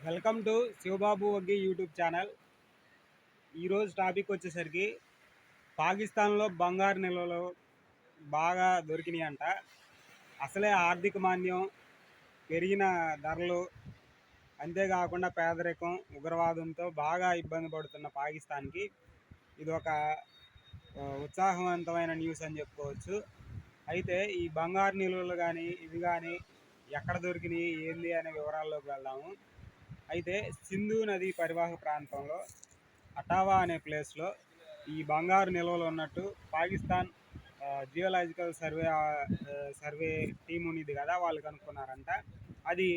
Welcome to Shivababu Vaggi YouTube channel. ఈరోజు topic వచ్చేసరికి పాకిస్తాన్లో బంగారు నిల్వలు బాగా దొరికినాయి అంట. అసలే ఆర్థిక మాంద్యం, పెరిగిన ధరలు, అంతేకాకుండా పేదరికం, ఉగ్రవాదంతో బాగా ఇబ్బంది పడుతున్న పాకిస్తాన్కి ఇది ఒక ఉత్సాహవంతమైన న్యూస్ అని చెప్పుకోవచ్చు. అయితే ఈ బంగారు నిల్వలు కానీ ఇవి కానీ ఎక్కడ దొరికినాయి ఏంది అనే వివరాల్లోకి వెళ్దాము. అయితే సింధు నది పరివాహక ప్రాంతంలో అటావా అనే ప్లేస్లో ఈ బంగారు నిల్వలు ఉన్నట్టు పాకిస్తాన్ జియోలాజికల్ సర్వే టీం ఉన్నది కదా, వాళ్ళు కనుక్కున్నారంట. అది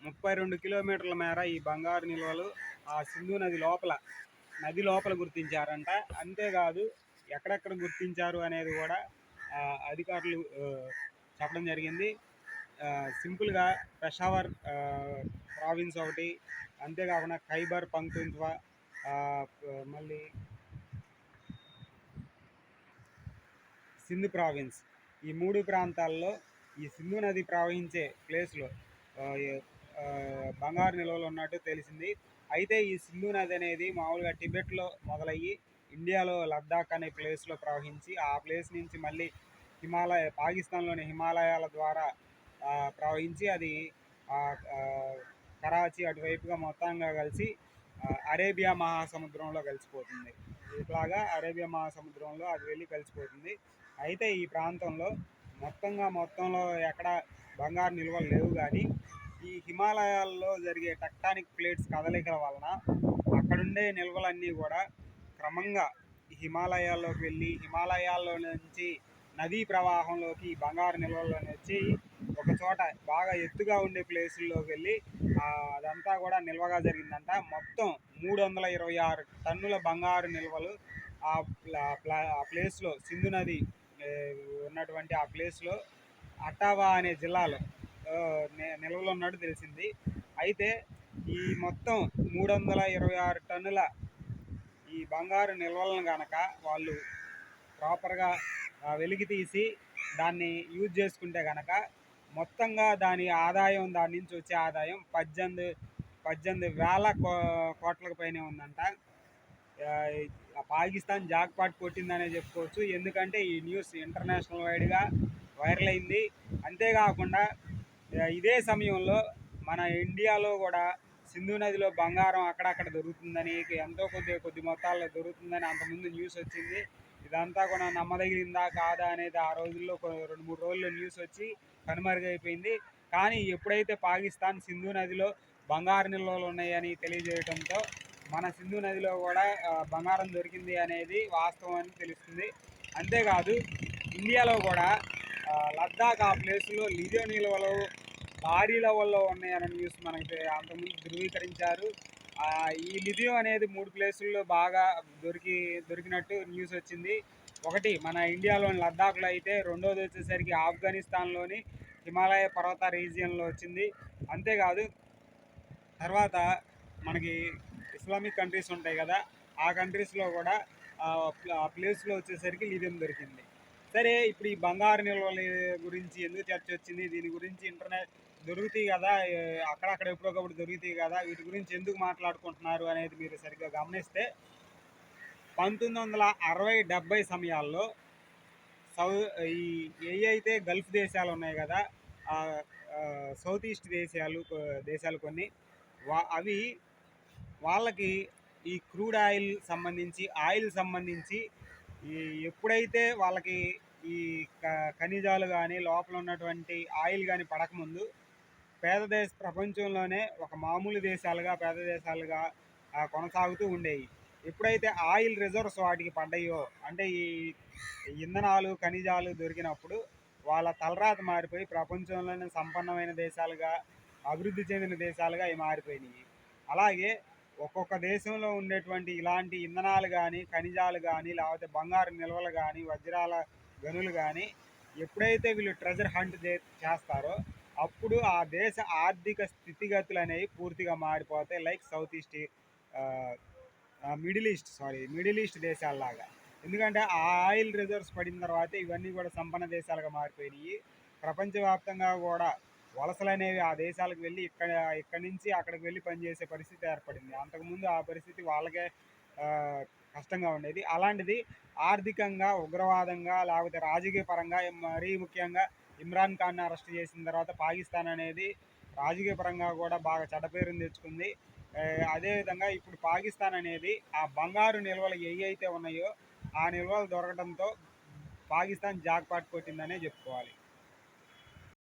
32 కిలోమీటర్ల మేర ఈ బంగారు నిల్వలు ఆ సింధు నది లోపల గుర్తించారంట. అంతేకాదు ఎక్కడెక్కడ గుర్తించారు అనేది కూడా అధికారులు చెప్పడం జరిగింది. సింపుల్గా పెషావర్ ప్రావిన్స్ ఒకటి, అంతేకాకుండా ఖైబర్ పంక్తుంత్వా, మళ్ళీ సింధ్ ప్రావిన్స్, ఈ 3 ప్రాంతాల్లో ఈ సింధు నది ప్రవహించే ప్లేస్లో బంగారు నిల్వలు ఉన్నట్టు తెలిసింది. అయితే ఈ సింధు నది అనేది మామూలుగా టిబెట్లో మొదలయ్యి ఇండియాలో లద్దాఖ్ అనే ప్లేస్లో ప్రవహించి ఆ ప్లేస్ నుంచి మళ్ళీ పాకిస్తాన్లోని హిమాలయాల ద్వారా ప్రవహించి అది కరాచీ అటువైపుగా మొత్తంగా కలిసి అరేబియా మహాసముద్రంలో కలిసిపోతుంది. ఇట్లాగా అరేబియా మహాసముద్రంలో అది వెళ్ళి కలిసిపోతుంది. అయితే ఈ ప్రాంతంలో మొత్తంలో ఎక్కడ బంగారు నిల్వలు లేవు, కానీ ఈ హిమాలయాల్లో జరిగే టెక్టానిక్ ప్లేట్స్ కదలికల వలన అక్కడుండే నిల్వలన్నీ కూడా క్రమంగా హిమాలయాల్లోకి వెళ్ళి హిమాలయాల్లో నుంచి నదీ ప్రవాహంలోకి ఈ బంగారు నిల్వల్లోకి వచ్చి ఒక చోట బాగా ఎత్తుగా ఉండే ప్లేసుల్లోకి వెళ్ళి అదంతా కూడా నిల్వగా జరిగిందంట. మొత్తం 326 టన్నుల బంగారు నిల్వలు ఆ ప్లేస్లో, సింధు నది ఉన్నటువంటి ఆ ప్లేస్లో అటావా అనే జిల్లాలో నిల్వలు ఉన్నట్టు తెలిసింది. అయితే ఈ మొత్తం 326 టన్నుల ఈ బంగారు నిల్వలను కనుక వాళ్ళు ప్రాపర్గా వెలికి తీసి దాన్ని యూజ్ చేసుకుంటే కనుక మొత్తంగా దాని నుంచి వచ్చే ఆదాయం 18,000 కోట్లకు పైనే ఉందంట. పాకిస్తాన్ జాక్పాట్ కొట్టిందనే చెప్పుకోవచ్చు. ఎందుకంటే ఈ న్యూస్ ఇంటర్నేషనల్ వైడ్గా వైరల్ అయింది. అంతేకాకుండా ఇదే సమయంలో మన ఇండియాలో కూడా సింధు నదిలో బంగారం అక్కడక్కడ దొరుకుతుందని, ఎంతో కొద్ది మొత్తాల్లో దొరుకుతుందని అంతకుముందు న్యూస్ వచ్చింది. ఇదంతా కూడా నమ్మదగిరిందా కాదా అనేది ఆ రోజుల్లో 2-3 రోజుల్లో న్యూస్ వచ్చి కనుమరుగైపోయింది. కానీ ఎప్పుడైతే పాకిస్తాన్ సింధు నదిలో బంగారు నిల్వలు ఉన్నాయని తెలియజేయడంతో మన సింధు నదిలో కూడా బంగారం దొరికింది అనేది వాస్తవం అని తెలుస్తుంది. అంతేకాదు ఇండియాలో కూడా లద్దాఖ్ ఆ ప్లేసులో లిథియం నిల్వలు భారీ లెవెల్లో ఉన్నాయన్న న్యూస్ మనకి అంతకుముందు ధృవీకరించారు. ఈ లిథియం అనేది 3 ప్లేసుల్లో బాగా దొరికినట్టు న్యూస్ వచ్చింది. ఒకటి మన ఇండియాలోని లద్దాఖ్లో అయితే, రెండోది వచ్చేసరికి ఆఫ్ఘనిస్తాన్లోని హిమాలయ పర్వత రీజియన్లో వచ్చింది. అంతేకాదు తర్వాత మనకి ఇస్లామిక్ కంట్రీస్ ఉంటాయి కదా, ఆ కంట్రీస్లో కూడా ఆ ప్లేస్లో వచ్చేసరికి లిథియం దొరికింది. సరే, ఇప్పుడు ఈ బంగారు నిల్వల గురించి ఎందుకు చర్చ వచ్చింది, దీని గురించి ఇంటర్నెట్ దొరుకుతాయి కదా, అక్కడక్కడ ఎప్పుడొకప్పుడు దొరుకుతాయి కదా, వీటి గురించి ఎందుకు మాట్లాడుకుంటున్నారు అనేది మీరు సరిగ్గా గమనిస్తే 1960-70 సమయాల్లో ఈ అయితే గల్ఫ్ దేశాలు ఉన్నాయి కదా, సౌత్ ఈస్ట్ దేశాలు కొన్ని అవి వాళ్ళకి ఈ క్రూడ్ ఆయిల్ సంబంధించి ఎప్పుడైతే వాళ్ళకి ఈ ఖనిజాలు కానీ లోపల ఉన్నటువంటి ఆయిల్ కానీ పడకముందు ప్రపంచంలోనే ఒక మామూలు పేద దేశాలుగా కొనసాగుతూ ఉండేవి. ఎప్పుడైతే ఆయిల్ రిజర్వ్స్ వాటికి పడ్డాయో, అంటే ఈ ఇంధనాలు ఖనిజాలు దొరికినప్పుడు వాళ్ళ తలరాత మారిపోయి ప్రపంచంలోనే సంపన్నమైన దేశాలుగా, అభివృద్ధి చెందిన దేశాలుగా అవి మారిపోయినాయి. అలాగే ఒక్కొక్క దేశంలో ఉండేటువంటి ఇలాంటి ఇంధనాలు కానీ, ఖనిజాలు కానీ, లేకపోతే బంగారు నిల్వలు కానీ, వజ్రాల గనులు కానీ ఎప్పుడైతే వీళ్ళు ట్రెజర్ హంట్ చేస్తారో అప్పుడు ఆ దేశ ఆర్థిక స్థితిగతులు అనేవి పూర్తిగా మారిపోతాయి. లైక్ మిడిల్ ఈస్ట్ దేశాలలాగా. ఎందుకంటే ఆ ఆయిల్ రిజర్వ్స్ పడిన తర్వాత ఇవన్నీ కూడా సంపన్న దేశాలుగా మారిపోయినాయి. ప్రపంచవ్యాప్తంగా కూడా వలసలు అనేవి ఆ దేశాలకు వెళ్ళి ఇక్కడి నుంచి అక్కడికి వెళ్ళి పనిచేసే పరిస్థితి ఏర్పడింది. అంతకుముందు ఆ పరిస్థితి వాళ్ళకే కష్టంగా ఉండేది. అలాంటిది ఆర్థికంగా, ఉగ్రవాదంగా, లేకపోతే రాజకీయ పరంగా, మరీ ముఖ్యంగా ఇమ్రాన్ ఖాన్‌ని అరెస్ట్ చేసిన తర్వాత పాకిస్తాన్ అనేది రాజకీయ పరంగా కూడా బాగా చెడ్డ పేరుని తెచ్చుకుంది. అదేవిధంగా ఇప్పుడు పాకిస్తాన్ అనేది ఆ బంగారు నిల్వలు ఏయైతే ఉన్నాయో ఆ నిల్వలు దొరకడంతో పాకిస్తాన్ జాక్‌పాట్ కొట్టిందనే చెప్పుకోవాలి.